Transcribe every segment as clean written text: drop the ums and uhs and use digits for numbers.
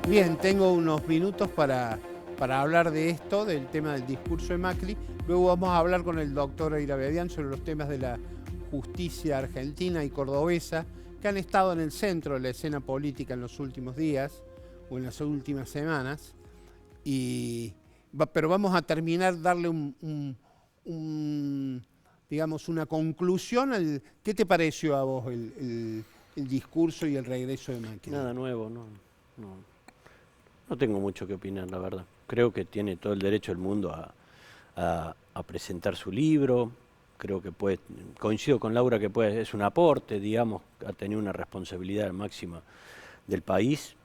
Bien, tengo unos minutos para hablar de esto, del tema del discurso de Macri. Luego vamos a hablar con el doctor Eira Bedián sobre los temas de la justicia argentina y cordobesa que han estado en el centro de la escena política en los últimos días o en las últimas semanas. Pero vamos a terminar, darle digamos, una conclusión. ¿Qué te pareció a vos el discurso y el regreso de Macri? Nada nuevo, no tengo mucho que opinar, la verdad. Creo que tiene todo el derecho del mundo a presentar su libro. Creo que coincido con Laura que es un aporte, digamos, ha tenido una responsabilidad máxima del país.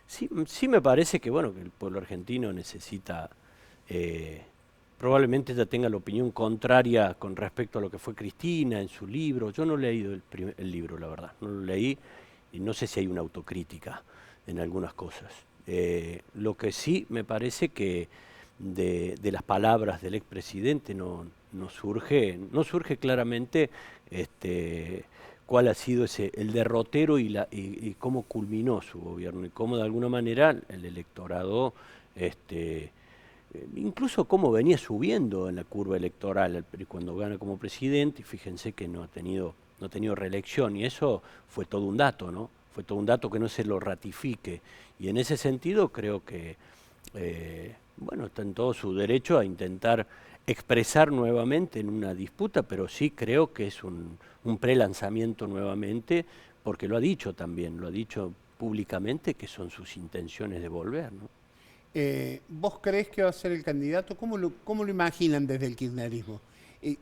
Sí me parece que, bueno, que el pueblo argentino necesita, probablemente ya tenga la opinión contraria con respecto a lo que fue Cristina en su libro. Yo no he leído el libro, la verdad, no lo leí y no sé si hay una autocrítica en algunas cosas. Lo que sí me parece que de las palabras del expresidente no surge claramente cuál ha sido el derrotero y cómo culminó su gobierno y cómo de alguna manera el electorado, incluso cómo venía subiendo en la curva electoral cuando gana como presidente, y fíjense que no ha tenido reelección, y eso fue todo un dato, ¿no? Fue todo un dato que no se lo ratifique, y en ese sentido creo que bueno, está en todo su derecho a intentar expresar nuevamente en una disputa, pero sí creo que es un prelanzamiento nuevamente, porque lo ha dicho también, lo ha dicho públicamente que son sus intenciones de volver, ¿no? ¿Vos creés que va a ser el candidato? ¿Cómo lo imaginan desde el kirchnerismo?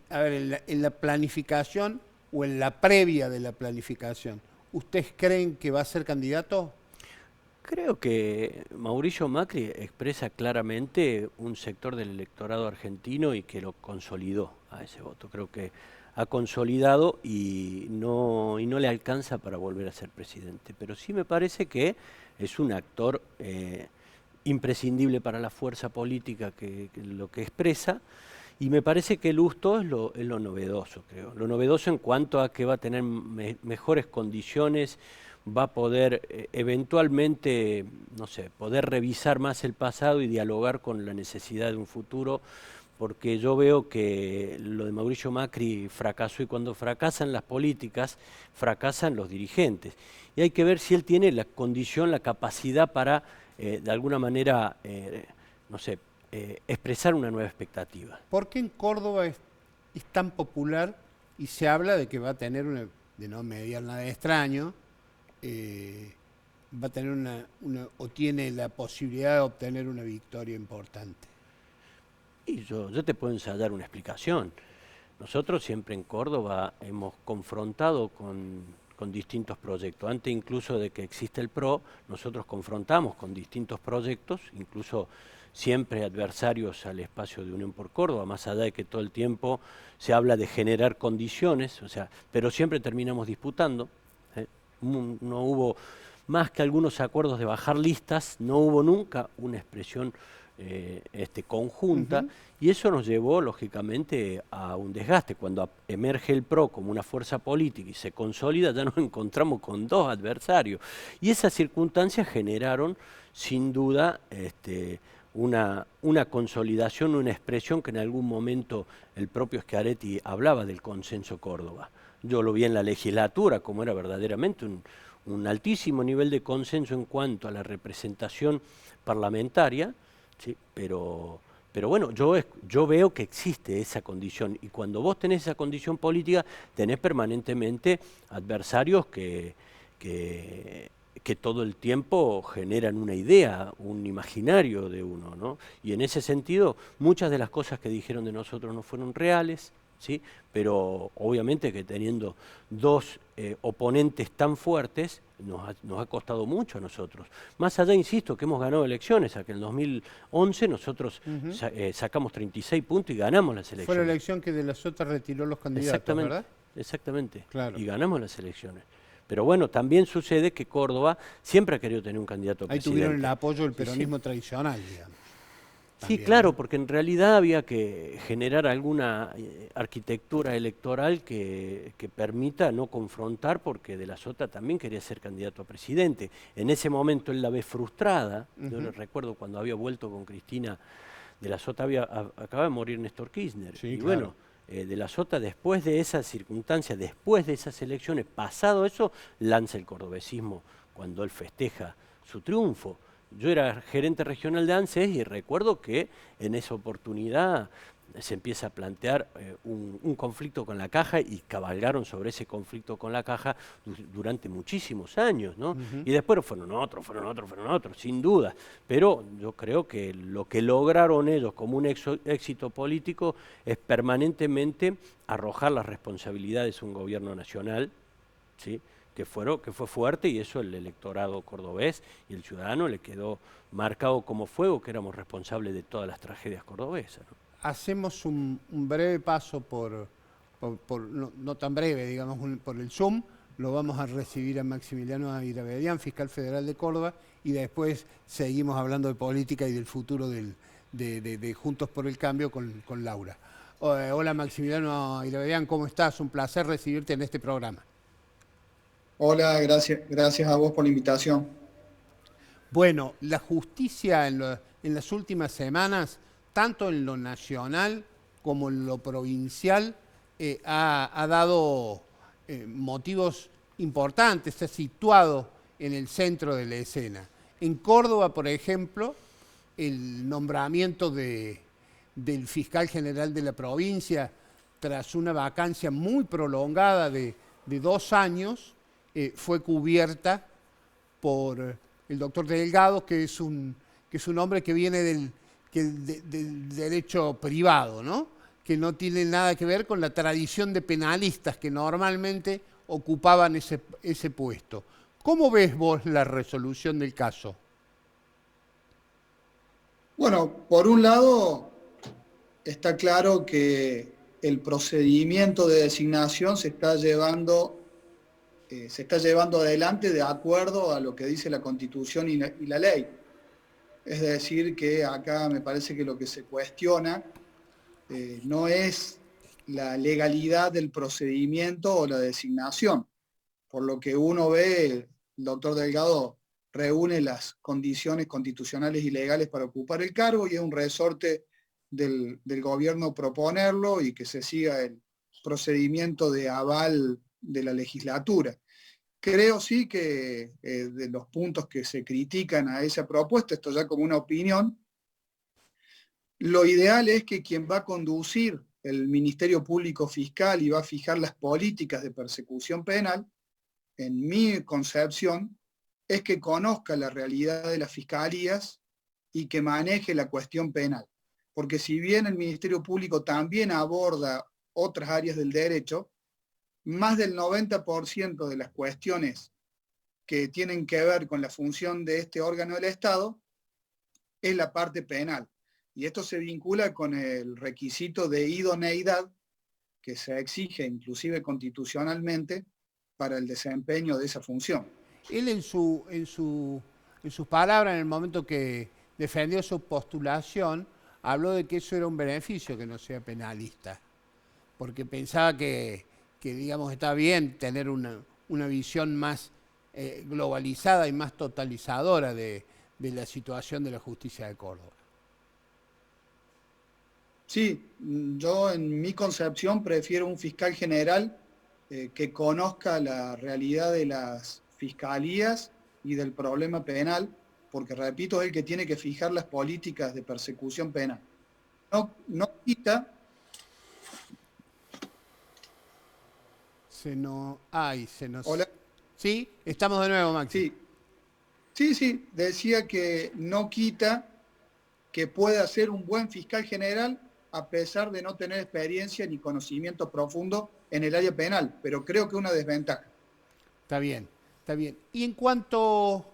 A ver, en la planificación o en la previa de la planificación, ¿ustedes creen que va a ser candidato? Creo que Mauricio Macri expresa claramente un sector del electorado argentino y que lo consolidó a ese voto. Creo que ha consolidado y no le alcanza para volver a ser presidente. Pero sí me parece que es un actor imprescindible para la fuerza política que lo que expresa. Y me parece que Lustó es lo novedoso, creo. Lo novedoso en cuanto a que va a tener mejores condiciones, va a poder eventualmente, no sé, poder revisar más el pasado y dialogar con la necesidad de un futuro, porque yo veo que lo de Mauricio Macri fracasó, y cuando fracasan las políticas, fracasan los dirigentes. Y hay que ver si él tiene la condición, la capacidad para, de alguna manera, no sé, expresar una nueva expectativa. ¿Por qué en Córdoba es tan popular y se habla de que va a tener de no mediar nada de extraño, va a tener o tiene la posibilidad de obtener una victoria importante? Y yo te puedo ensayar una explicación. Nosotros siempre en Córdoba hemos confrontado con distintos proyectos. Antes incluso de que existe el PRO, nosotros confrontamos con distintos proyectos, incluso siempre adversarios al espacio de Unión por Córdoba, más allá de que todo el tiempo se habla de generar condiciones, o sea, pero siempre terminamos disputando. No hubo más que algunos acuerdos de bajar listas, no hubo nunca una expresión conjunta, y eso nos llevó lógicamente a un desgaste. Cuando emerge el PRO como una fuerza política y se consolida, ya nos encontramos con dos adversarios, y esas circunstancias generaron sin duda una consolidación, una expresión que en algún momento el propio Schiaretti hablaba del consenso Córdoba. Yo lo vi en la legislatura, como era verdaderamente un altísimo nivel de consenso en cuanto a la representación parlamentaria, ¿sí? Pero bueno, yo veo que existe esa condición, y cuando vos tenés esa condición política, tenés permanentemente adversarios que todo el tiempo generan una idea, un imaginario de uno, ¿no? Y en ese sentido, muchas de las cosas que dijeron de nosotros no fueron reales, ¿sí? Pero obviamente que teniendo dos oponentes tan fuertes, nos ha costado mucho a nosotros. Más allá, insisto, que hemos ganado elecciones, a que en 2011 nosotros sacamos 36 puntos y ganamos las elecciones. Fue la elección que de las otras retiró los candidatos, ¿verdad? Exactamente, Claro. y ganamos las elecciones. Pero bueno, también sucede que Córdoba siempre ha querido tener un candidato a Ahí presidente. tuvieron el apoyo del peronismo tradicional, digamos. Sí, también, claro, ¿no? porque en realidad había que generar alguna arquitectura electoral que permita no confrontar, porque De la Sota también quería ser candidato a presidente. En ese momento él la ve frustrada. Yo le Ujú. recuerdo cuando había vuelto con Cristina, De la Sota acaba de morir Néstor Kirchner. Sí, Y claro. bueno, De la Sota después de esas circunstancias, después de esas elecciones, pasado eso, lanza el cordobesismo cuando él festeja su triunfo. Yo era gerente regional de ANSES y recuerdo que en esa oportunidad se empieza a plantear un conflicto con la caja y cabalgaron sobre ese conflicto con la caja durante muchísimos años, ¿no? Ujú. Y después fueron otros, sin duda. Pero yo creo que lo que lograron ellos como un éxito político es permanentemente arrojar las responsabilidades a un gobierno nacional, ¿sí? Que fue fuerte, y eso el electorado cordobés y el ciudadano le quedó marcado como fuego, que éramos responsables de todas las tragedias cordobesas, ¿no? Hacemos un breve paso no, no tan breve, digamos, por el Zoom. Lo vamos a recibir a Maximiliano Irabedian, fiscal federal de Córdoba, y después seguimos hablando de política y del futuro de Juntos por el Cambio con Laura. Hola Maximiliano Irabedian, ¿cómo estás? Un placer recibirte en este programa. Hola, gracias a vos por la invitación. Bueno, la justicia en las últimas semanas, tanto en lo nacional como en lo provincial, ha dado motivos importantes, se ha situado en el centro de la escena. En Córdoba, por ejemplo, el nombramiento del fiscal general de la provincia, tras una vacancia muy prolongada de 2 años, fue cubierta por el doctor Delgado, que es un hombre que viene del derecho privado, ¿no? Que no tiene nada que ver con la tradición de penalistas que normalmente ocupaban ese puesto. ¿Cómo ves vos la resolución del caso? Bueno, por un lado, está claro que el procedimiento de designación se está llevando adelante de acuerdo a lo que dice la Constitución y la ley. Es decir, que acá me parece que lo que se cuestiona no es la legalidad del procedimiento o la designación. Por lo que uno ve, el doctor Delgado reúne las condiciones constitucionales y legales para ocupar el cargo, y es un resorte del gobierno proponerlo y que se siga el procedimiento de aval de la legislatura. Creo sí que de los puntos que se critican a esa propuesta, esto ya como una opinión, lo ideal es que quien va a conducir el Ministerio Público Fiscal y va a fijar las políticas de persecución penal, en mi concepción, es que conozca la realidad de las fiscalías y que maneje la cuestión penal. Porque si bien el Ministerio Público también aborda otras áreas del derecho, más del 90% de las cuestiones que tienen que ver con la función de este órgano del Estado es la parte penal. Y esto se vincula con el requisito de idoneidad que se exige inclusive constitucionalmente para el desempeño de esa función. Él en sus palabras, en el momento que defendió su postulación, habló de que eso era un beneficio que no sea penalista, porque pensaba que digamos, está bien tener una visión más globalizada y más totalizadora de la situación de la justicia de Córdoba. Sí, yo en mi concepción prefiero un fiscal general que conozca la realidad de las fiscalías y del problema penal, porque repito, es el que tiene que fijar las políticas de persecución penal. No quita. Se nos... Hola, Sí, estamos de nuevo, Maxi. sí, decía que no quita que pueda ser un buen fiscal general a pesar de no tener experiencia ni conocimiento profundo en el área penal, pero creo que es una desventaja. Está bien, está bien. Y en cuanto,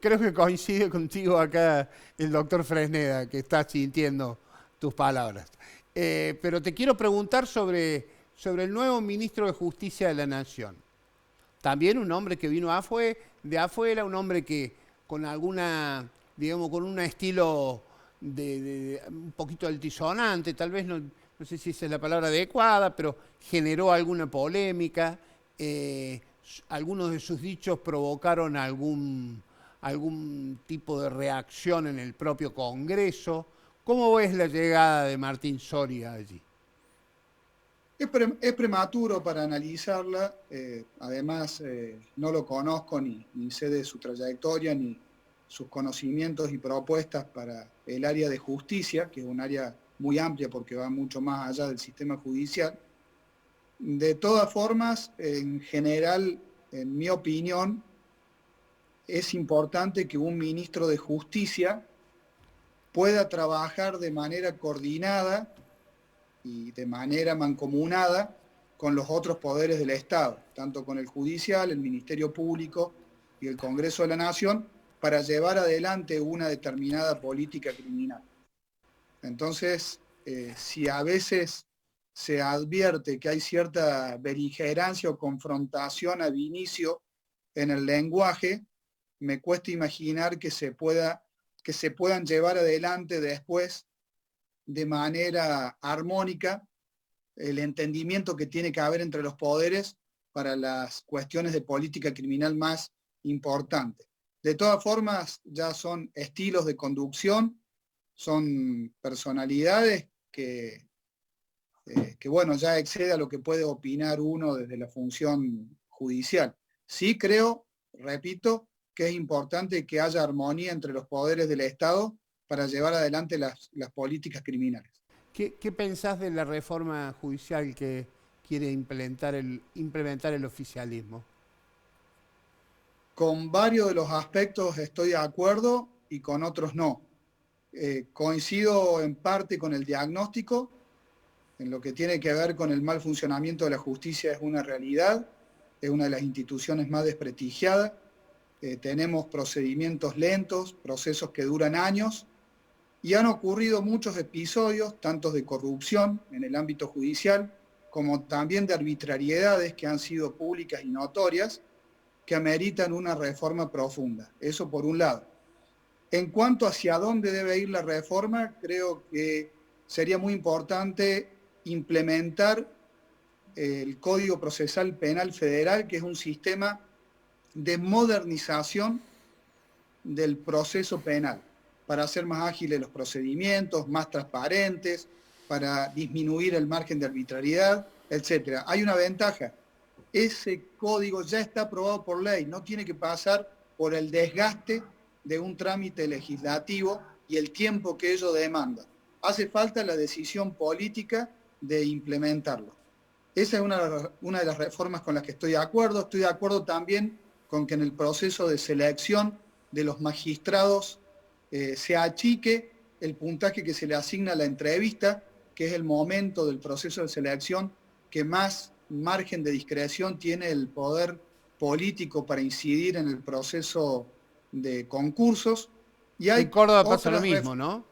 creo que coincide contigo acá el doctor Fresneda, que está sintiendo tus palabras. Pero te quiero preguntar sobre el nuevo ministro de Justicia de la Nación. También un hombre que vino de afuera, un hombre que con alguna digamos, con un estilo de un poquito altisonante, tal vez no sé si esa es la palabra adecuada, pero generó alguna polémica. Algunos de sus dichos provocaron algún tipo de reacción en el propio Congreso. ¿Cómo ves la llegada de Martín Soria allí? Es prematuro para analizarla, además no lo conozco ni sé de su trayectoria ni sus conocimientos y propuestas para el área de justicia, que es un área muy amplia porque va mucho más allá del sistema judicial. De todas formas, en general, en mi opinión, es importante que un ministro de Justicia pueda trabajar de manera coordinada y de manera mancomunada con los otros poderes del Estado, tanto con el judicial, el Ministerio Público y el Congreso de la Nación, para llevar adelante una determinada política criminal. Entonces, si a veces se advierte que hay cierta beligerancia o confrontación al inicio en el lenguaje, me cuesta imaginar que se puedan llevar adelante después de manera armónica el entendimiento que tiene que haber entre los poderes para las cuestiones de política criminal más importantes. De todas formas, ya son estilos de conducción, son personalidades que bueno, ya excede a lo que puede opinar uno desde la función judicial. Sí creo, repito, que es importante que haya armonía entre los poderes del Estado para llevar adelante las políticas criminales. ¿Qué pensás de la reforma judicial que quiere implementar el oficialismo? Con varios de los aspectos estoy de acuerdo y con otros no. Coincido en parte con el diagnóstico, en lo que tiene que ver con el mal funcionamiento de la justicia es una realidad, es una de las instituciones más desprestigiadas. Tenemos procedimientos lentos, procesos que duran años, y han ocurrido muchos episodios, tanto de corrupción en el ámbito judicial, como también de arbitrariedades que han sido públicas y notorias, que ameritan una reforma profunda. Eso por un lado. En cuanto hacia dónde debe ir la reforma, creo que sería muy importante implementar el Código Procesal Penal Federal, que es un sistema de modernización del proceso penal, para hacer más ágiles los procedimientos, más transparentes, para disminuir el margen de arbitrariedad, etc. Hay una ventaja. Ese código ya está aprobado por ley, no tiene que pasar por el desgaste de un trámite legislativo y el tiempo que ello demanda. Hace falta la decisión política de implementarlo. Esa es una de las reformas con las que estoy de acuerdo. Estoy de acuerdo también con que en el proceso de selección de los magistrados se achique el puntaje que se le asigna a la entrevista, que es el momento del proceso de selección que más margen de discreción tiene el poder político para incidir en el proceso de concursos. Y hay en Córdoba pasa lo mismo, ¿no?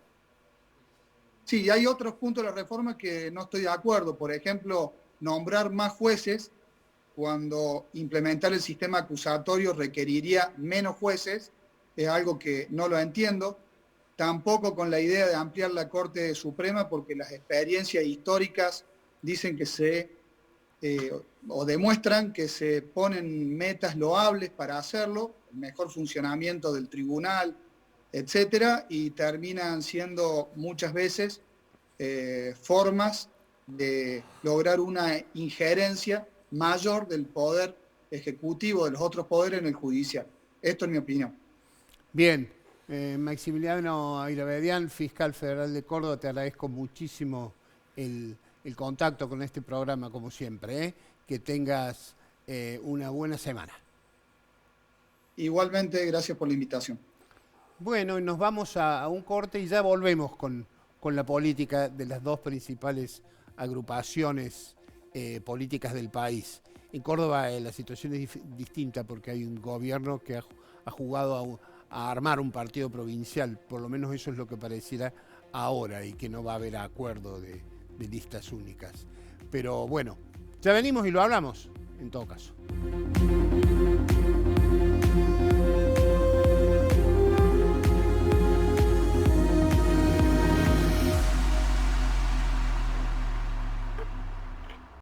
Sí, hay otros puntos de la reforma que no estoy de acuerdo. Por ejemplo, nombrar más jueces cuando implementar el sistema acusatorio requeriría menos jueces, es algo que no lo entiendo. Tampoco con la idea de ampliar la Corte Suprema, porque las experiencias históricas dicen que o demuestran que se ponen metas loables para hacerlo, el mejor funcionamiento del tribunal, etcétera, y terminan siendo muchas veces formas de lograr una injerencia mayor del poder ejecutivo, de los otros poderes en el judicial. Esto es mi opinión. Bien, Maximiliano Ayravedian, fiscal federal de Córdoba, te agradezco muchísimo el contacto con este programa, como siempre, ¿eh? Que tengas una buena semana. Igualmente, gracias por la invitación. Bueno, y nos vamos a un corte y ya volvemos con la política de las dos principales agrupaciones políticas del país. En Córdoba la situación es distinta porque hay un gobierno que ha jugado a armar un partido provincial, por lo menos eso es lo que pareciera ahora, y que no va a haber acuerdo de listas únicas. Pero bueno, ya venimos y lo hablamos en todo caso.